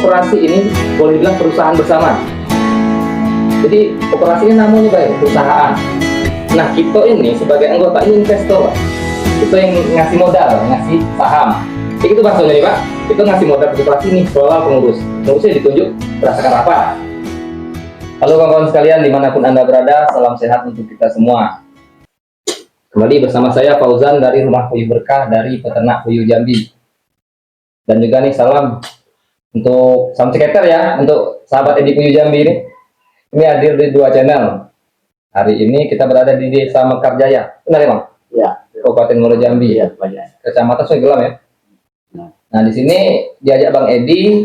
koperasi ini boleh bilang perusahaan bersama. Jadi koperasi ini namanya baik perusahaan. Nah kita ini sebagai anggota ini investor, itu yang ngasih modal, ngasih saham. Jadi itu maksudnya nih Pak, itu ngasih modal ke koperasi ini, kelola pengurusnya ditunjuk berdasarkan apa? Halo kawan-kawan sekalian dimanapun Anda berada, salam sehat untuk kita semua. Kembali bersama saya Fauzan dari Rumah Puyuh Berkah dari Peternak Puyuh Jambi. Dan juga nih salam untuk salam ceketer ya, untuk sahabat Edi Puyuh Jambi ini. Ini hadir di dua channel. Hari ini kita berada di Desa Mekarjaya. Benar ya Bang? Ya. Kabupaten Muaro Jambi. Iya, banyak. Kecamatan Sungai Gelam ya. Nah di sini diajak Bang Edi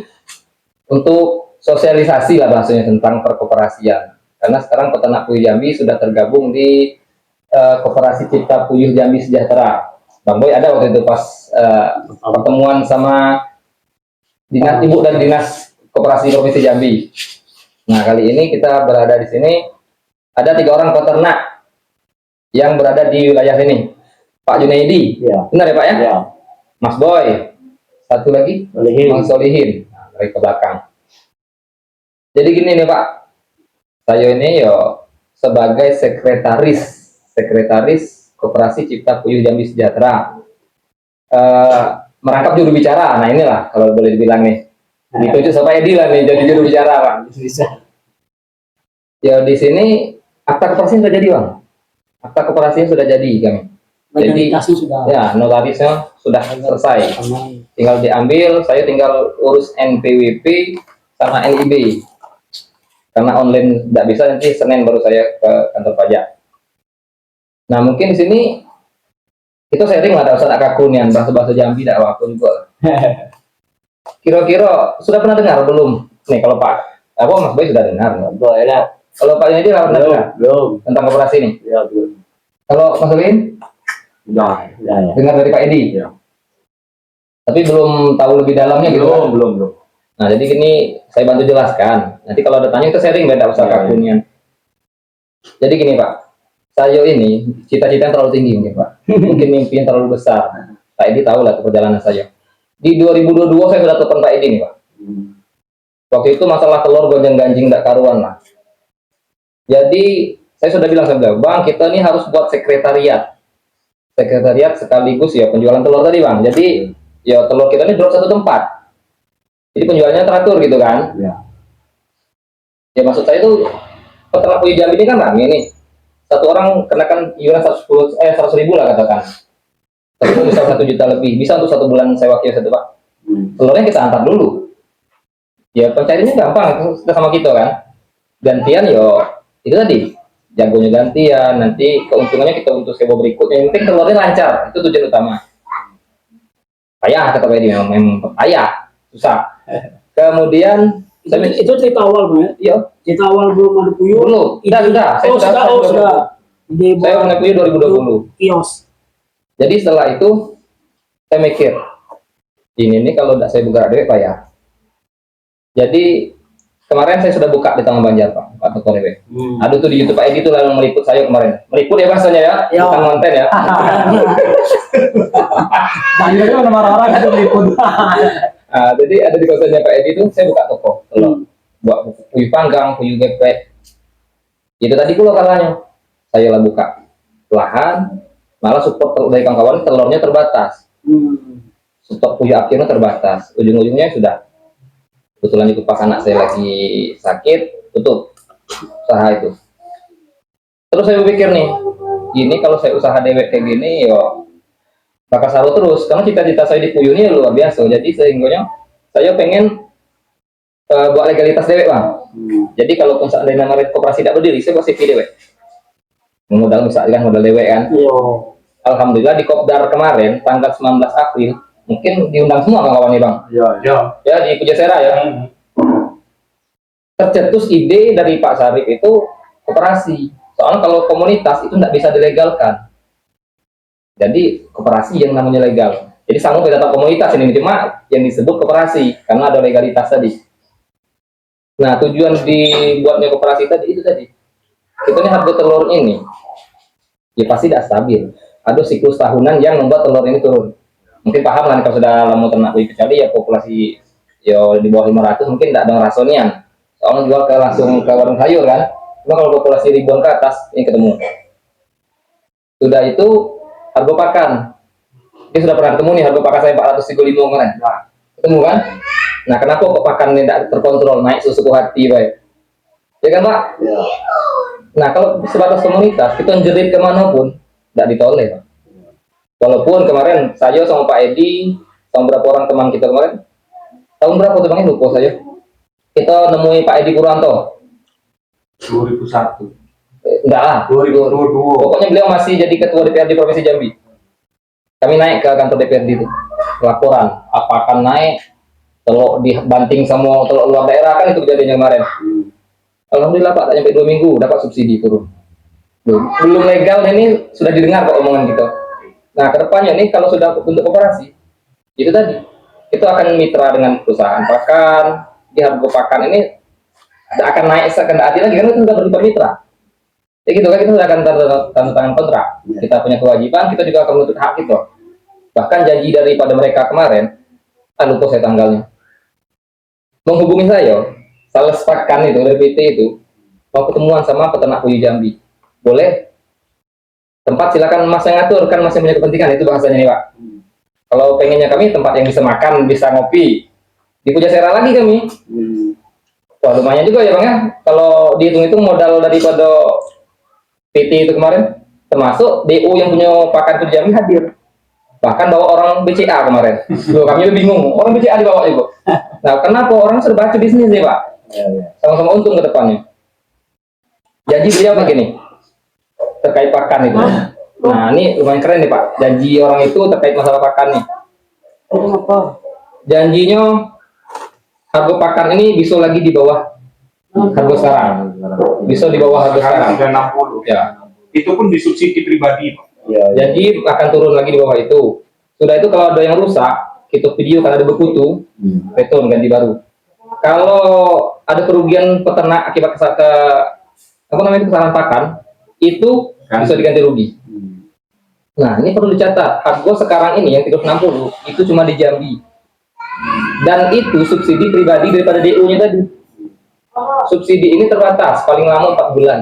untuk sosialisasi lah bahasanya tentang perkoperasian. Karena sekarang Peternak Puyuh Jambi sudah tergabung di Koperasi Cipta Puyuh Jambi Sejahtera. Bang Boy ada waktu itu pas pertemuan sama dinas ibu dan dinas koperasi Provinsi Jambi. Nah kali ini kita berada di sini ada 3 orang peternak yang berada di wilayah sini. Pak Junaidi, Ya. benar ya Pak ya? Ya. Mas Boy, satu lagi, Bang Solihin, nah, dari ke belakang. Jadi gini nih Pak, saya ini yo sebagai sekretaris Koperasi Cipta Puyuh Jambi Sejahtera, merangkap juru bicara. Nah inilah kalau boleh dibilang nih, ditunjuk sama Edi lah nih jadi juru bicara Pak. Bisa. Ya di sini akta koperasinya sudah jadi Bang, akta koperasinya sudah jadi kami. Jadi sudah. Ya notarisnya sudah selesai, tinggal diambil. Saya tinggal urus NPWP sama NIB. Karena online tidak bisa, nanti Senin baru saya ke kantor pajak. Nah mungkin di sini kita sharing lah, ada Ustaz Kakunian bahasa Jambi, tidak waktu juga. Kira-kira sudah pernah dengar belum? Nih kalau Pak, Mas Boy sudah dengar. Ya. Kalau Pak ini pernah dengar Belum. tentang koperasi ini? Ya, belum. Kalau Mas Lin? Ya. Dengar dari Pak Edi? Ya. Tapi belum tahu lebih dalamnya gitu kan? Belum. Nah jadi gini, saya bantu jelaskan. Nanti kalau ada tanya itu sharing beda Ustaz Kakunian. Jadi gini Pak, saya ini cita-cita terlalu tinggi mungkin Pak. Mungkin mimpi yang terlalu besar. Pak Edi tahu lah perjalanan saya. Di 2022 saya sudah telepon Pak Edi nih Pak. Waktu itu masalah telur gonjang-ganjing tidak karuan lah. Jadi saya sudah bilang sama Bang, kita ini harus buat sekretariat sekaligus ya penjualan telur tadi Bang. Jadi ya telur kita ini drop satu tempat. Jadi penjualannya teratur gitu kan? Ya. Ya maksud saya itu Peternak Puyuh Jambi ini kan rame nih. Satu orang kenakan iuran 100 ribu lah katakan. Tapi itu bisa 1 juta lebih. Bisa untuk 1 bulan sewa kios itu Pak. Telurnya kita antar dulu. Ya pencariannya gampang, kita sama kita kan. Gantian yo itu tadi. Jagonya gantian, nanti keuntungannya kita untuk sewa berikutnya. Yang penting telurnya lancar, itu tujuan utama. Payah kata Pak Edi, memang payah, susah. Kemudian itu cerita awal Bang ya? Iya. Cerita awal belum ada puyuh. Belum. Sudah. Sudah. Saya punya puyuh 2020. Kios. Jadi setelah itu saya mikir, ini nih kalau tidak saya buka duit Pak ya. Jadi kemarin saya sudah buka di Taman Banjar Pak toko dewe. Aduh tuh di YouTube Pak Edi tuh yang meliput saya kemarin. Meliput ya bahasanya ya, bukan konten ya. Banyak kan orang-orang ada meliput. Jadi ada di kosannya Pak Edi itu saya buka toko telur, buat puyuh panggang, puyuh geprek. Itu tadi pula kalanya saya lah buka lahan, malah support dari kawan-kawan telurnya terbatas. Stok puyuh akhirnya terbatas. Ujung-ujungnya sudah kebetulan itu pas anak saya lagi sakit, tutup usaha itu. Terus saya berpikir nih, ini kalau saya usaha dewek kayak gini, yo bakal selalu terus. Karena cita-cita saya di puyuh ini luar biasa. Jadi sehingga saya pengen buat legalitas dewek Bang. Jadi kalau misalnya nama koperasi tidak berdiri, saya pasti dewek. Modal misalkan modal dewek kan. Alhamdulillah di Kopdar kemarin tanggal 19 April mungkin diundang semua kawan-kawan nih Bang. Ya di Pujasera ya. Tercetus ide dari Pak Sarip itu koperasi. Soalnya kalau komunitas itu tidak bisa dilegalkan. Jadi koperasi yang namanya legal. Jadi sama beda komunitas ini cuma yang disebut koperasi karena ada legalitas tadi. Nah tujuan dibuatnya koperasi tadi itu tadi. Kita ini harga telur ini ya pasti tidak stabil. Ada siklus tahunan yang membuat telur ini turun. Mungkin paham lah kalau sudah lama ternak puyuh, kecuali ya populasi yo di bawah 500 mungkin tidak ada ngerasonian. Soalnya jual ke langsung ke warung sayur kan. Cuma kalau populasi ribuan ke atas ini ketemu. Sudah itu harga pakan. Dia sudah pernah ketemu nih harga pakan saya 435 kemarin. Nah, ketemu kan? Nah, kenapa kok pakan ini tidak terkontrol naik suku hati, baik? Ya kan, Pak? Ya. Nah, kalau sebatas komunitas, kita jerit kemanapun, tidak ditoleh, Pak. Walaupun kemarin saya sama Pak Edi, sama beberapa orang teman kita kemarin, tahun berapa tuh Bang? Lupa saya. Kita nemui Pak Edi Purwanto. 2001. Enggak lah. 2022. Pokoknya beliau masih jadi ketua DPRD Provinsi Jambi. Kami naik ke kantor DPRD itu. Laporan, apakah naik, telur dibanting sama telur luar daerah, kan itu kejadiannya kemarin. Alhamdulillah Pak, tak sampai 2 minggu dapat subsidi turun. Belum legal ini sudah didengar kok omongan kita. Nah, kedepannya nih kalau sudah bentuk koperasi, itu tadi, itu akan mitra dengan perusahaan pakan, di harga pakan ini akan naik sekendati lagi karena itu sudah bermitra. Ya gitu kan, kita sudah akan tanda tangan kontrak. Kita punya kewajiban, kita juga akan menuntut hak kita. Bahkan janji daripada mereka kemarin, lupa saya tanggalnya, menghubungi saya, sales pakan itu dari PT itu, mau ketemuan sama peternak puyuh Jambi. Boleh? Tempat silakan Mas yang ngatur, kan Mas yang punya kepentingan, itu bahasanya nih Pak. Kalau pengennya kami tempat yang bisa makan, bisa ngopi, di Pujasera lagi kami. Wah lumayan juga ya Bang ya, kalau dihitung-hitung modal daripada PT itu kemarin, termasuk DO yang punya pakan puyuh Jambi hadir. Bahkan bawa orang BCA kemarin. Loh, kami bingung, orang BCA dibawa itu. Nah, kenapa orang sudah baca bisnis nih Pak? Sama-sama untung ke depannya. Janji beliau begini, terkait pakan itu. Nah, ini lumayan keren nih Pak. Janji orang itu terkait masalah pakan nih. Apa? Janjinya harga pakan ini bisa lagi di bawah harga sekarang. Bisa di bawah harga sekarang. 360. Ya. Itu pun disubsidi pribadi, Pak. Ya, ya. Jadi akan turun lagi di bawah itu. Sudah itu kalau ada yang rusak, kita video karena ada bekutu, return ganti baru. Kalau ada kerugian peternak akibat kesalahan pakan, itu bisa diganti rugi. Nah, ini perlu dicatat. Harga sekarang ini yang 360 itu cuma di Jambi. Dan itu subsidi pribadi daripada DU-nya tadi. Subsidi ini terbatas, paling lama 4 bulan.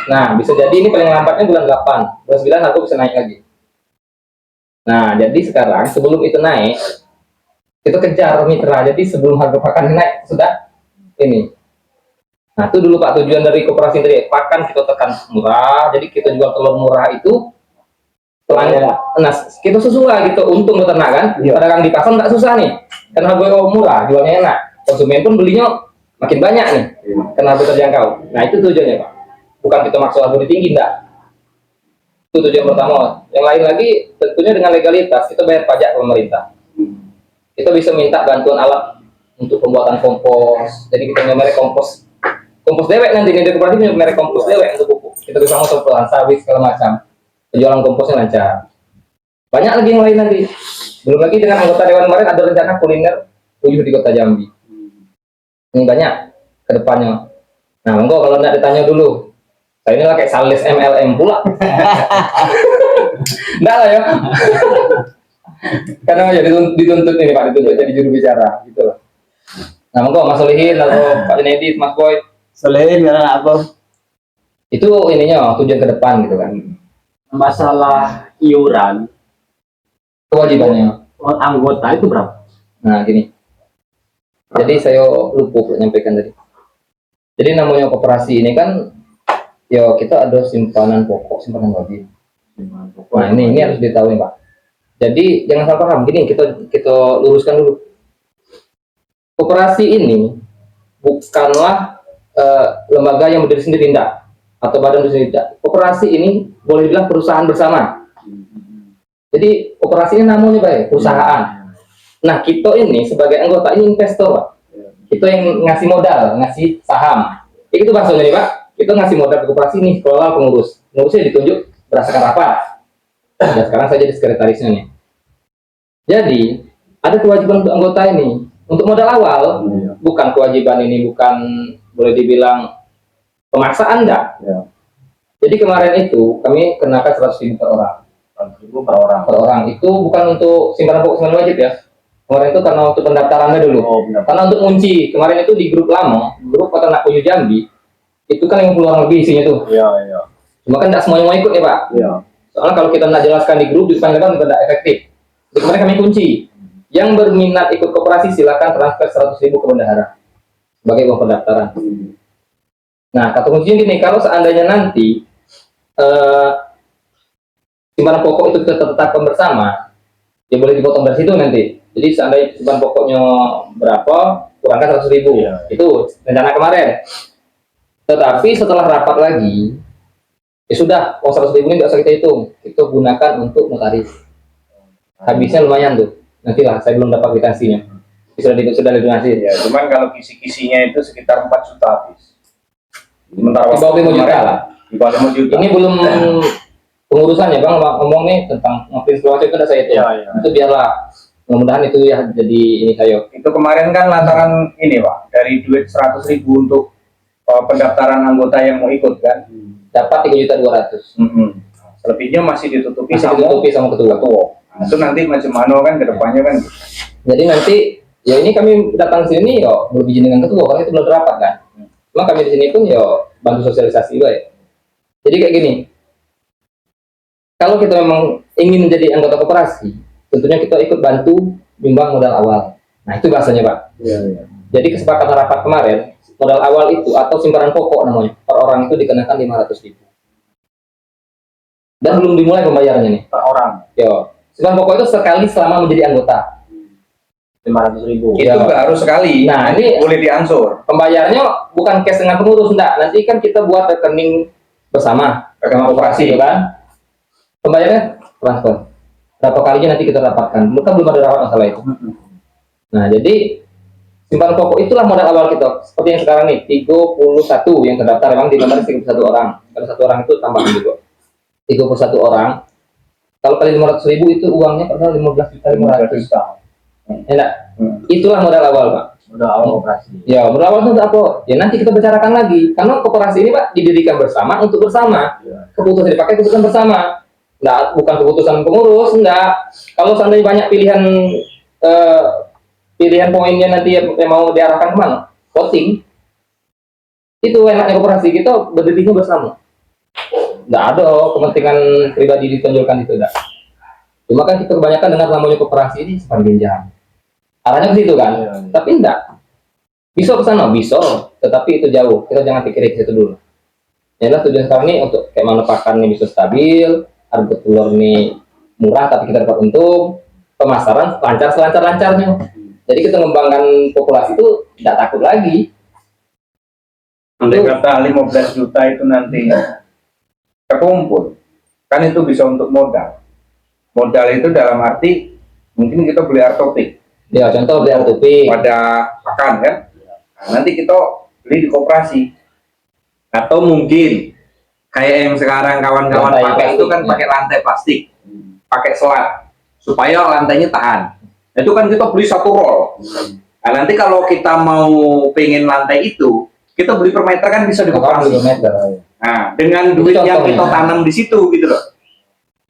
Nah, bisa jadi ini paling lambatnya bulan 8. Bulan 9 harga bisa naik lagi. Nah, jadi sekarang sebelum itu naik, kita kejar mitra. Jadi sebelum harga pakan naik, sudah ini. Nah, itu dulu Pak tujuan dari koperasi tadi. Pakan kita tekan murah, jadi kita jual telur murah itu pelanggan. Nah, kita sesuai gitu, untung beternak kan. Pedagang di pasar nggak susah nih, karena harga murah, jualnya enak. Konsumen pun belinya makin banyak nih, karena harga terjangkau. Nah, itu tujuannya Pak. Bukan kita maksa harga tinggi, enggak. Itu tujuan pertama. Yang lain lagi tentunya dengan legalitas, kita bayar pajak ke pemerintah. Kita bisa minta bantuan alat untuk pembuatan kompos. Jadi kita punya merek kompos dewek nanti ini koperasi punya merek kompos dewek untuk pupuk. Kita bisa ngomong pelan sawit segala macam. Penjualan komposnya lancar. Banyak lagi yang lain nanti. Belum lagi dengan anggota dewan kemarin ada rencana kuliner puyuh di Kota Jambi. Ini banyak ke depannya. Nah, monggo kalau tidak ditanya dulu. Saya ini lah kayak sales MLM pula. Enggak lah ya. Karena jadi dituntut ini Pak, dituntut jadi juru bicara gitu loh. Nah, monggo Mas Solihin atau Pak Junedi, Mas Boy. Selain karena apa? Itu ininya tujuan ke depan gitu kan. Masalah iuran Kewajibannya. anggota itu berapa? Nah, gini. Jadi saya lupa menyampaikan tadi. Jadi namanya koperasi ini kan ya kita ada simpanan pokok, simpanan wajib. Nah, ini harus ditahui, Pak. Jadi jangan salah paham. Gini, kita luruskan dulu. Koperasi ini bukanlah lembaga yang berdiri sendiri, tidak, atau badan berdiri sendiri. Koperasi ini boleh dibilang perusahaan bersama. Jadi koperasi ini namanya baik, perusahaan. Nah, kita ini sebagai anggota ini investor, Pak. Kita yang ngasih modal, ngasih saham. Itu bahasanya nih, Pak. Kita ngasih modal ke koperasi nih, kelola pengurus. Pengurusnya ditunjuk berdasarkan rapat. Dan sekarang saya jadi sekretarisnya nih. Jadi, ada kewajiban untuk anggota ini. Untuk modal awal, bukan kewajiban ini, bukan boleh dibilang pemaksaan, enggak. Jadi kemarin itu, kami kenakan 100.000 per orang. 100.000 per orang. Per orang. Itu bukan untuk simpanan pokok simpanan wajib ya. Kemarin itu karena untuk pendaftarannya dulu. Oh, benar. Karena untuk kunci kemarin itu di grup lama, grup peternak puyuh Jambi, itu kan 50 orang lebih isinya tuh. Iya, iya. Cuma kan tidak semuanya mau ikut ya Pak. Iya. Soalnya kalau kita tidak jelaskan di grup, di depan juga tidak efektif. Jadi kemarin kami kunci. Yang berminat ikut koperasi silakan transfer 100.000 ke bendahara sebagai uang pendaftaran. Nah, kata kuncinya gini, kalau seandainya nanti simpanan pokok itu kita tetapkan bersama, ya boleh dipotong dari situ nanti. Jadi seandainya simpanan pokoknya berapa, kurangkan 100.000. Iya. Itu rencana kemarin. Tetapi setelah rapat lagi, ya sudah, uang 100.000 ini nggak usah kita hitung, kita gunakan untuk notaris. Habisnya lumayan tuh. Nantilah, saya belum dapat kwitansinya. Sudah didonasi. Ya, cuman kalau kisi-kisinya itu sekitar 4 juta habis. Sementara Di bawah 5 juta kemarin, lah. Di bawah 5 juta. Ini belum pengurusannya Bang, ngomong nih tentang ngapin segala macam itu udah saya hitung. Iya, iya. Itu biarlah, mudah-mudahan itu ya jadi ini saya. Itu kemarin kan lantaran ini Pak, dari duit 100.000 untuk pendaftaran anggota yang mau ikut kan. Dapat 3.200.000. Selebihnya masih ditutupi Masih sama ditutupi sama ketua. ketua. Nah, itu nanti macam mana kan ke depannya kan. Jadi nanti ya ini kami datang sini yo belum izin dengan ketua karena itu belum rapat kan. Cuma kami di sini pun yo bantu sosialisasi baik. Jadi kayak gini. Kalau kita memang ingin menjadi anggota koperasi, tentunya kita ikut bantu nyumbang modal awal. Nah, itu bahasanya, Pak. Iya, iya. Jadi kesepakatan rapat kemarin, modal awal itu atau simpanan pokok namanya, per orang itu dikenakan 500.000. Dan belum dimulai pembayarannya nih. Per orang Yo, simpanan pokok itu sekali selama menjadi anggota. 500.000. Itu Iya. nggak harus sekali. Nah, nanti ini- boleh diangsur. Pembayarannya bukan cash dengan pengurus, enggak. Nanti kan kita buat rekening bersama, rekening koperasi, gitu kan. Pembayarannya transfer. Berapa kalinya nanti kita dapatkan. Belum kan belum ada rapat masalah itu. Nah, jadi simpanan pokok itulah modal awal kita. Seperti yang sekarang nih, 31 yang terdaftar, memang di nomor 31 orang. Kalau satu orang itu tambahan juga. 31 orang. Kalau kali 500.000 itu uangnya padahal 15.500.000. Enak. Itulah modal awal, Pak. Udah awal operasi. Ya, modal awal itu untuk apa? Ya nanti kita bicarakan lagi. Karena koperasi ini, Pak, didirikan bersama untuk bersama. Iya. Keputusan dipakai keputusan bersama. Enggak, bukan keputusan pengurus, enggak. Kalau seandainya banyak pilihan poinnya nanti yang mau diarahkan kemana? Voting. Itu enaknya koperasi kita berdirinya bersama. Enggak ada kepentingan pribadi ditonjolkan itu, enggak. Cuma kan kita kebanyakan dengar namanya koperasi ini sepanjang jam. Arahnya ke situ kan, Iya, iya. tapi enggak. Bisa ke sana, bisa, tetapi itu jauh. Kita jangan pikirin ke situ dulu. Yang tujuan sekarang ini untuk kayak mana pakannya bisa stabil, harga telur ini murah tapi kita dapat untung, pemasaran lancar selancar-lancarnya. Jadi kita mengembangkan populasi itu tidak takut lagi. Andai kata 15 juta itu nanti terkumpul, kan itu bisa untuk modal. Modal itu dalam arti mungkin kita beli artopik Ya contoh beli artupi. pada pakan kan. Nah, nanti kita beli di koperasi. Atau mungkin kayak yang sekarang kawan-kawan Lantai pakai itu plastik, kan ya. pakai lantai plastik, pakai selat supaya lantainya tahan. Itu kan kita beli satu roll. Nah, nanti kalau kita mau pengen lantai itu, kita beli per meter kan bisa di koperasi. meter. Nah, dengan Itu duit yang contohnya. kita tanam di situ gitu loh.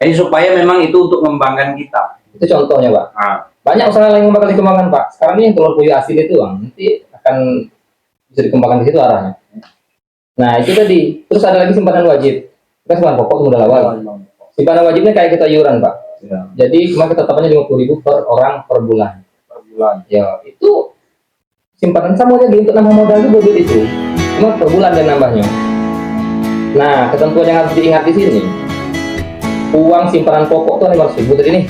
Jadi supaya memang itu untuk mengembangkan kita. Itu contohnya, Pak. Nah, Banyak usaha lain yang bakal dikembangkan, Pak. Sekarang ini yang telur puyuh asin itu, Bang, nanti akan bisa dikembangkan ke situ arahnya. Nah, itu tadi. Terus ada lagi simpanan wajib. Kita simpanan pokok modal awal. Simpanan wajibnya kayak kita iuran, Pak. Iya. Jadi cuma ketetapannya 50.000 per orang per bulan. Per bulan. Ya, itu simpanan sama aja untuk nambah modal juga duit itu. Cuma per bulan dan nambahnya. Nah, ketentuan yang harus diingat di sini. Uang simpanan pokok tuh 500.000 tadi nih.